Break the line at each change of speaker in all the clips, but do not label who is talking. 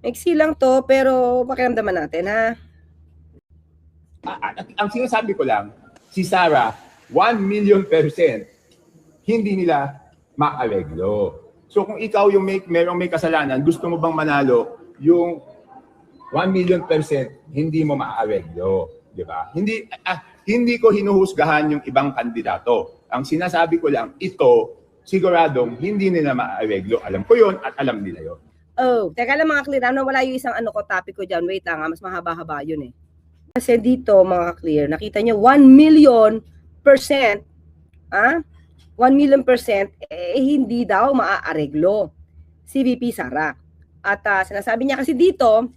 Maiksi lang to, pero pakiramdaman natin, ha?
Ang sinasabi ko lang, si Sarah, 1,000,000% hindi nila maareglo. So kung ikaw yung merong may kasalanan, gusto mo bang manalo yung 1,000,000% hindi mo maareglo, di ba? Hindi ko hinuhusgahan yung ibang kandidato. Ang sinasabi ko lang, ito siguradong hindi nila maareglo. Alam ko yon at alam nila yon.
Oh, teka lang mga clear, wala yung isang topic ko dyan. Wait lang, mas mahaba-haba yun eh. Kasi dito mga clear, nakita nyo 1,000,000%, 1,000,000% hindi daw maaareglo si VP Sara. At sinasabi niya kasi dito,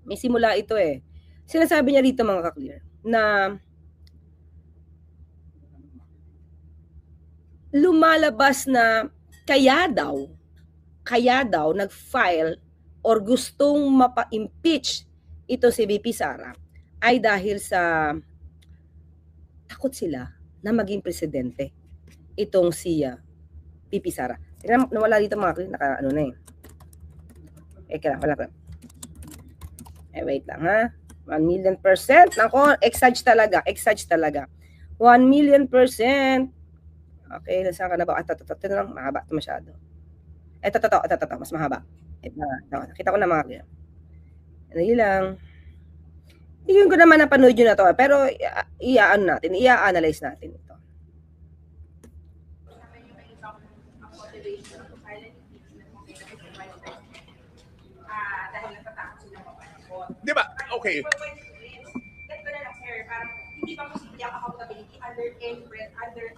may simula ito eh. Sinasabi niya dito mga clear na lumalabas na kaya daw nag-file or gustong mapa-impeach ito si VP Sara ay dahil sa takot sila na maging presidente itong si VP Sara. Nawala dito mga clear, naka-ano na eh. Wala. Wait lang ha. 1,000,000%. Nako, exage talaga. 1,000,000%. Okay, nasaan ka na ba? Ito na lang, mahaba ito masyado. Ito, mas mahaba. Nakita ko na mga clear. Ano lang. Hindi ko naman napanood yun na to, pero i-analyze natin ito.
Di ba? Okay.
Hindi ba posible ang accountability under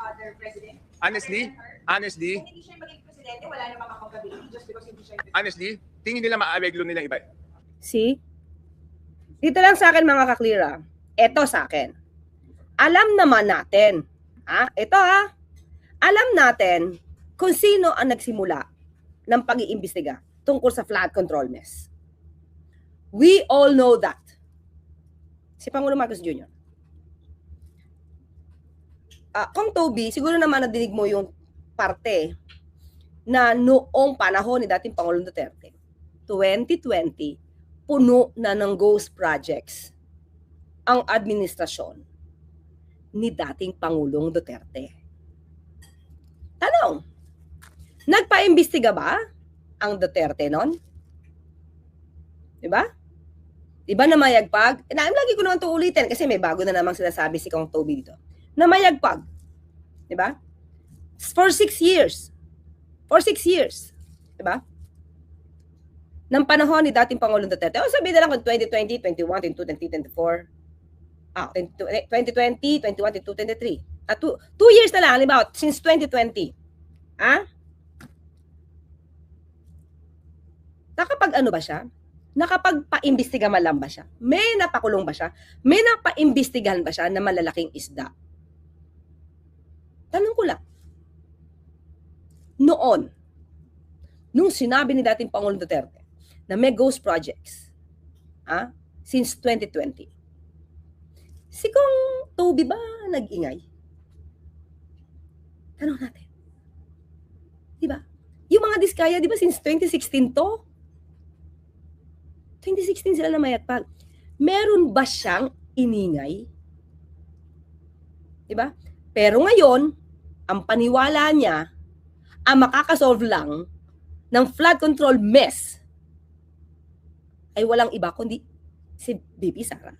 other president?
Honestly,
Kung hindi siya maging presidente, wala namang accountability just because hindi siya president.
honestly, tingin nila maareglo nila iba.
See? Dito lang sa akin mga ka-clear. Ito sa akin. Alam naman natin. Alam natin kung sino ang nagsimula ng pag-iimbestiga tungkol sa flood control mess. We all know that. Si Pangulo Marcos Jr. Kung Toby, siguro naman nadinig mo yung parte na noong panahon ni dating Pangulong Duterte, 2020, puno na ng ghost projects ang administrasyon ni dating Pangulong Duterte. Tanong, nagpa-imbestiga ba ang Duterte nun? Diba? Diba na mayagpag? Lagi ko naman ito ulitin kasi may bago na namang sinasabi si Kong Toby dito. Na mayagpag. Diba? For 6 years. Diba? Ng panahon ni dating Pangulong Duterte. O sabihin na lang kung 2020, 21, 22, 2024. 2020, 21, 22, 23. 2 years na lang, halimbawa, since 2020. Nakapag-ano ba siya? Nakapagpa-imbestiga man lang ba siya? May napakulong ba siya? May napa-imbestigahan ba siya na malalaking isda? Tanong ko lang. Noon, nung sinabi ni dating Pangulong Duterte na may ghost projects since 2020, si Kong Toby ba nag-ingay? Tanong natin. Diba? Yung mga diskaya, diba, since 2016 to? 2016 sila na mayatpag. Meron ba siyang iningay? Diba? Pero ngayon, ang paniwala niya, ang makakasolve lang ng flood control mess ay walang iba kundi si VP Sara.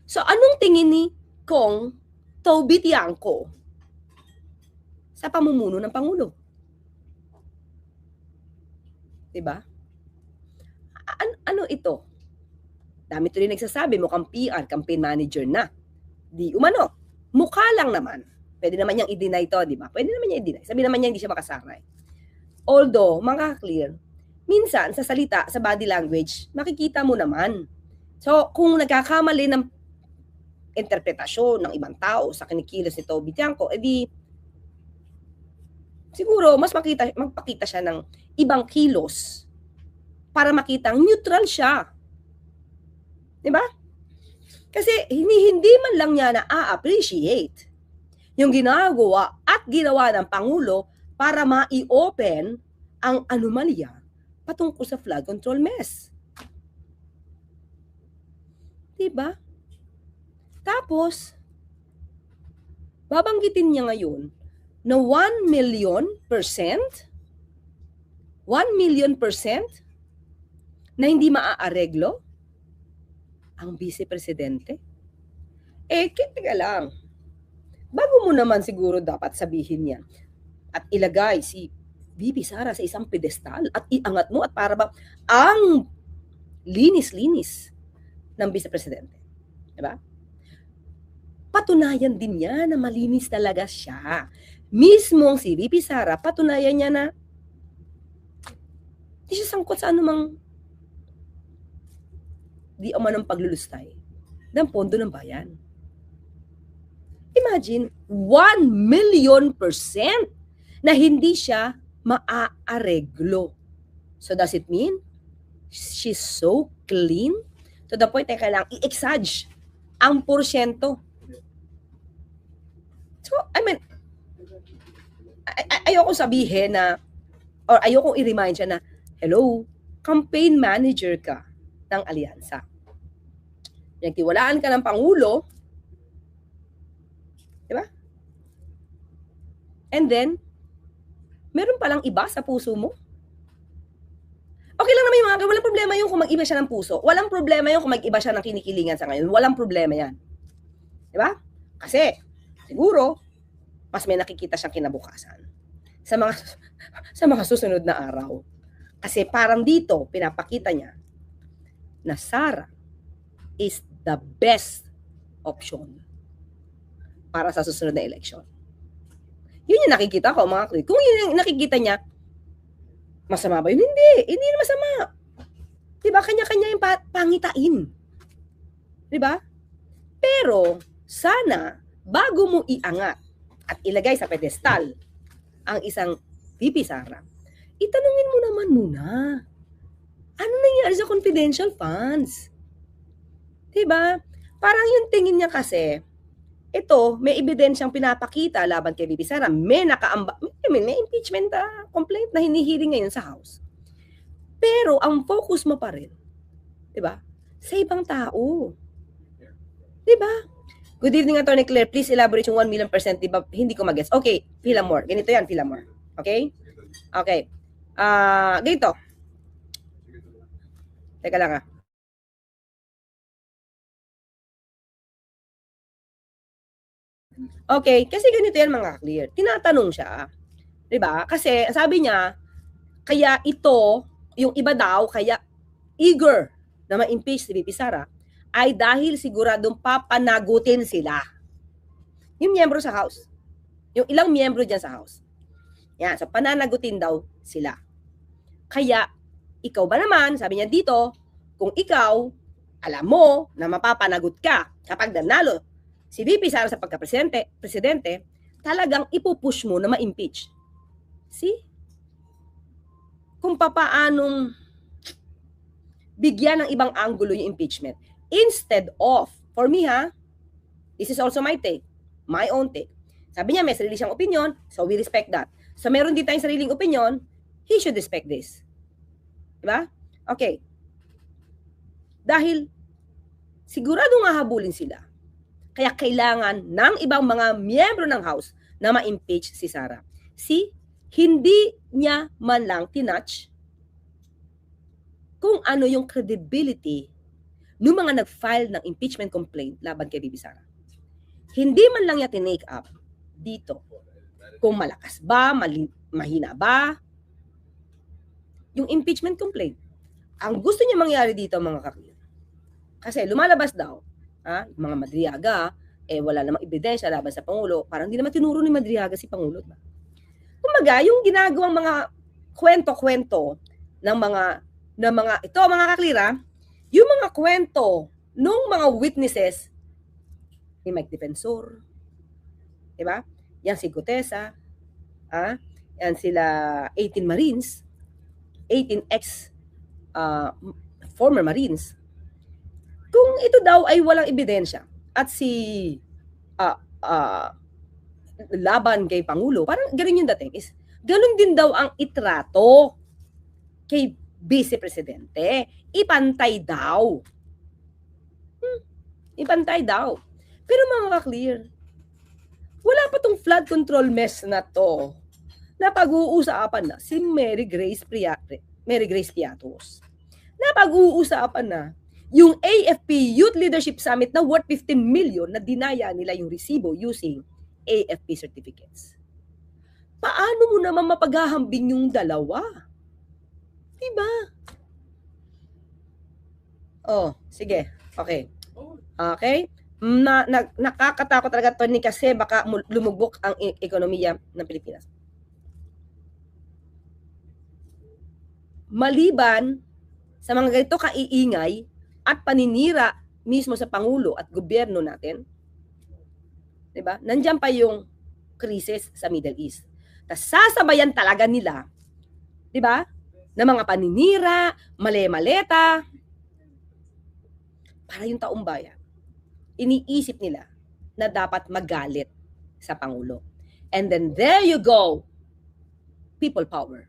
So, anong tingin ni Kong Toby Tiangco sa pamumuno ng Pangulo? Diba? Ano ito? Dami tuloy nagsasabi, mukhang PR, campaign manager na. Di umano. Mukha lang naman. Pwede naman niyang i-deny to, di ba? Pwede naman niya i-deny. Sabi naman niya hindi siya makasaray. Although, mga clear, minsan sa salita, sa body language, makikita mo naman. So, kung nagkakamali ng interpretasyon ng ibang tao sa kinikilos ni Toby Tiangco, edi siguro mas magpakita siya ng ibang kilos para makitang neutral siya. Diba? Kasi hindi man lang niya na-appreciate yung ginagawa at ginawa ng Pangulo para ma-i-open ang anomalya patungkol sa flood control mess. Diba? Tapos, babanggitin niya ngayon na 1 million percent na hindi maaareglo ang Vice Presidente. Teka lang. Bago mo naman siguro dapat sabihin yan at ilagay si VP Sara sa isang pedestal at iangat mo at para ba ang linis-linis ng Vice Presidente. Diba? Patunayan din niya na malinis talaga siya. Mismong si VP Sara, patunayan niya na hindi siya sangkot sa anumang di umanong paglulustay ng pondo ng bayan. Imagine, 1 million percent na hindi siya maaareglo. So does it mean she's so clean to the point na kailangang i-exage ang porsyento? So, I mean, ayoko sabihin na, or ayoko i-remind siya na, hello, campaign manager ka ng alyansa. Nagtiwalaan ka ng Pangulo, di ba? And then, meron palang iba sa puso mo. Okay lang naman yung mga, walang problema yung kung mag-iba siya ng puso. Walang problema yung kung mag-iba siya ng kinikilingan sa ngayon. Walang problema yan. Di ba? Kasi, siguro, mas may nakikita siyang kinabukasan sa mga susunod na araw. Kasi parang dito, pinapakita niya na Sara is the best option para sa susunod na election. Yun yung nakikita ko, mga kapatid. Kung yun yung nakikita niya, masama ba yun? Hindi. Hindi na masama. Diba? Kanya-kanya yung pangitain. Diba? Pero, sana, bago mo iangat at ilagay sa pedestal ang isang VP Sara, itanungin mo naman muna, ano nangyari sa confidential funds? Diba? Parang yung tingin niya kasi, ito, may ebidensyang pinapakita laban kay VP Sara. May impeachment complaint na hinihiling ngayon sa House. Pero ang focus mo pa rin, diba? Sa ibang tao. Diba? Good evening, Attorney Claire. Please elaborate yung 1 million percent. Diba? Hindi ko mag-guess. Okay, Philamore. Ganito yan, Philamore. Okay? Okay. Dito. Teka lang . Okay, kasi ganito yan mga clear. Tinatanong siya. Diba? Kasi sabi niya, kaya ito, yung iba daw, kaya eager na ma-impeach si VP Sara, ay dahil siguradong papanagutin sila. Yung miyembro sa House. Yung ilang miyembro dyan sa House. Yan, so pananagutin daw sila. Kaya, ikaw ba naman, sabi niya dito, kung ikaw, alam mo na mapapanagot ka kapag nanalo si VP Sara sa pagka-presidente, talagang ipupush mo na ma-impeach. See? Kung papaanong bigyan ng ibang anggulo yung impeachment. Instead of, for me this is also my take, my own take. Sabi niya may sarili siyang opinion, so we respect that. So meron din tayong sariling opinion, he should respect this. Diba? Okay. Dahil sigurado nga habulin sila. Kaya kailangan ng ibang mga miyembro ng House na ma-impeach si Sara. See, hindi niya man lang tinouch kung ano yung credibility ng mga nag-file ng impeachment complaint laban kay VP Sara. Hindi man lang niya tinake up dito kung malakas ba, mahina ba yung impeachment complaint. Ang gusto niya mangyari dito mga kakilala, kasi lumalabas daw, mga Madriaga, wala namang ebidensya laban sa Pangulo, parang hindi naman tinuro ni Madriaga si Pangulo. Kumaga, yung ginagawang mga kwento-kwento ng mga ito mga kaklira, yung mga kwento nung mga witnesses ni Mike Defensor, diba? Yan si Gutesa, yan sila 18 Marines, 18 former Marines. Kung ito daw ay walang ebidensya at si laban kay Pangulo, parang ganun yung dating is, ganun din daw ang itrato kay Vice Presidente. Ipantay daw. Ipantay daw. Pero mga ka-clear, wala pa tong flood control mess na to na pag-uusapan na si Mary Grace Piatos. Na pag-uusapan na yung AFP Youth Leadership Summit na worth 15 million na dinaya nila yung resibo using AFP certificates. Paano mo naman mapaghahambing yung dalawa? Diba? Oh, sige. Okay. Okay? Nakakatakot talaga to ni kasi baka lumubog ang ekonomiya ng Pilipinas. Maliban sa mga ganito kaiingay at paninira mismo sa Pangulo at gobyerno natin, diba? Nandiyan pa yung krisis sa Middle East. Tas sasabayan talaga nila, diba? Na mga paninira, male-maleta, para yung taong bayan, iniisip nila na dapat magalit sa Pangulo. And then there you go, people power.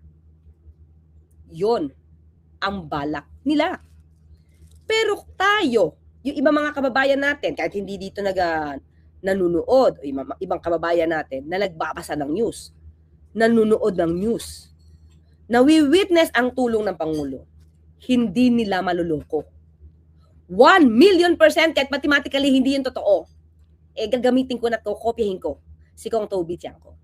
Yun ang balak nila. Pero tayo, yung ibang mga kababayan natin, kahit hindi dito nanunood, o ibang kababayan natin na nagbabasa ng news, nanunood ng news, nawi-witness ang tulong ng Pangulo, hindi nila maluloko. 1 million %, kahit mathematically hindi yun totoo, gagamitin ko na to, kopyahin ko, si Kong Toby Tiangco.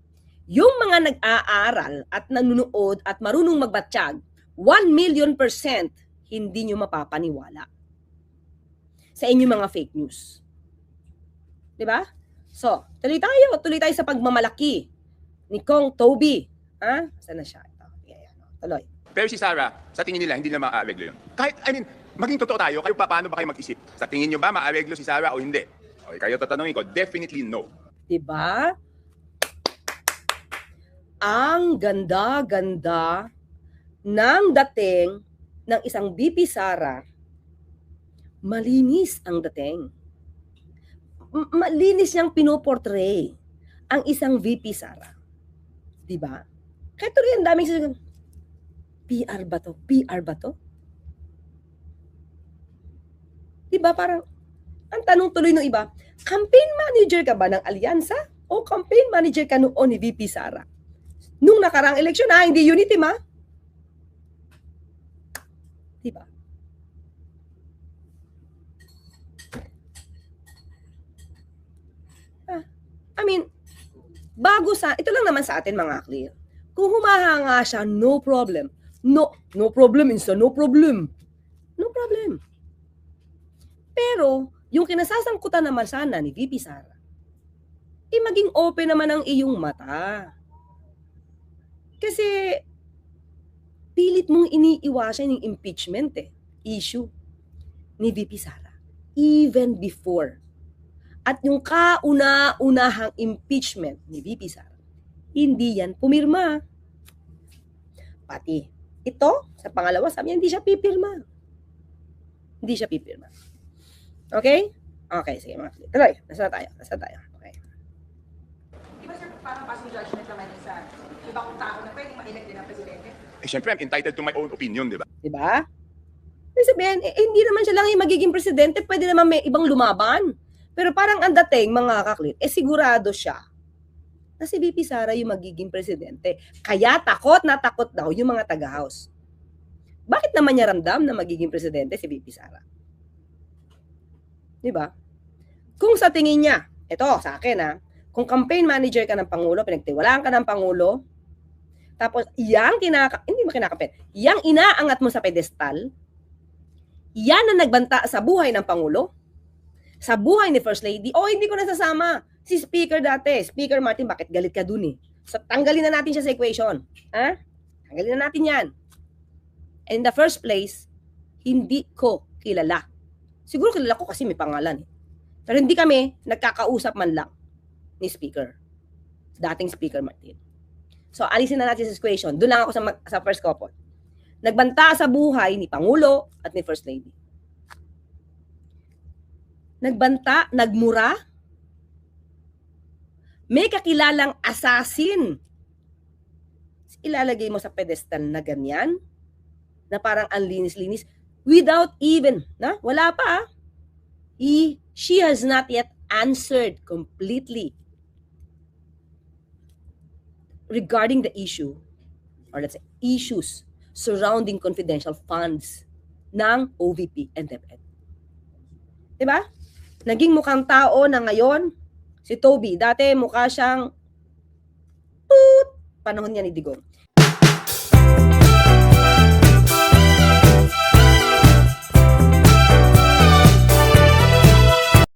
Yung mga nag-aaral at nanunood at marunong magbatsyag, 1 million %, hindi nyo mapapaniwala sa inyong mga fake news. Diba? So, tuloy tayo sa pagmamalaki ni Kong Toby. Ha? Saan na siya? Ito. Ayan, tuloy.
Pero si Sara, sa tingin nila, hindi na maareglo yun. Kahit, maging totoo tayo, kayo paano ba kayo mag-isip? Sa tingin nyo ba maareglo si Sara o hindi? Okay, kayo tatanungin ko, definitely no.
Diba? Ang ganda-ganda ng dating ng isang VP Sara, malinis ang dating. Malinis niyang pinoportray ang isang VP Sara. Diba? Kaya tuloy ang daming sasabihin, PR ba to? PR ba to? Diba parang, ang tanong tuloy ng iba, campaign manager ka ba ng alyansa? O campaign manager ka noon ni VP Sara? Nung nakarang eleksyon, hindi unity ma? Diba? I mean, ito lang naman sa atin mga clear. Kung humahanga siya, no problem. No problem insa no problem. No problem. Pero, yung kinasasangkutan naman sana ni VP Sara, maging open naman ang iyong mata. Kasi, pilit mong iniiwasan yung impeachment issue ni VP Sara. Even before. At yung kauna-unahang impeachment ni VP Sara, hindi yan pumirma. Pati ito, sa pangalawa, sabi niya, hindi siya pipirma. Hindi siya pipirma. Okay? Okay, sige mga kapatid. Tuloy, nasa tayo. Okay.
Di ba sir, parang passing judgment naman sa ibang tao na pwedeng ma-elect din ang presidente?
Siyempre, I'm entitled to my own opinion, di ba?
Diba? Ibig sabihin, hindi naman siya lang yung magiging presidente, pwede naman may ibang lumaban. Pero parang ang dating, mga kaklit, sigurado siya na si VP Sara yung magiging presidente. Kaya takot na takot daw yung mga taga-house. Bakit naman niya ramdam na magiging presidente si VP Sara? Diba? Kung sa tingin niya, ito sa akin kung campaign manager ka ng Pangulo, pinagtiwalaan ka ng Pangulo, tapos hindi mo kinakapit, yang inaangat mo sa pedestal, yan ang nagbanta sa buhay ng Pangulo, sa buhay ni First Lady, hindi ko nasasama. Si Speaker dati, Speaker Martin, bakit galit ka dun So, tanggalin na natin siya sa equation. Ha? Tanggalin na natin yan. In the first place, hindi ko kilala. Siguro kilala ko kasi may pangalan Pero hindi kami nagkakausap man lang ni Speaker. Dating Speaker Martin. So, alisin na natin sa equation. Doon lang ako sa first couple. Nagbanta sa buhay ni Pangulo at ni First Lady. Nagbanta, nagmura, may kakilalang assassin. Ilalagay mo sa pedestal na ganyan, na parang ang linis-linis without even, wala pa she has not yet answered completely regarding the issue, or let's say, issues surrounding confidential funds ng OVP and DepEd. Diba? Naging mukhang tao na ngayon, si Toby, dati mukha siyang panahon niya ni Digong.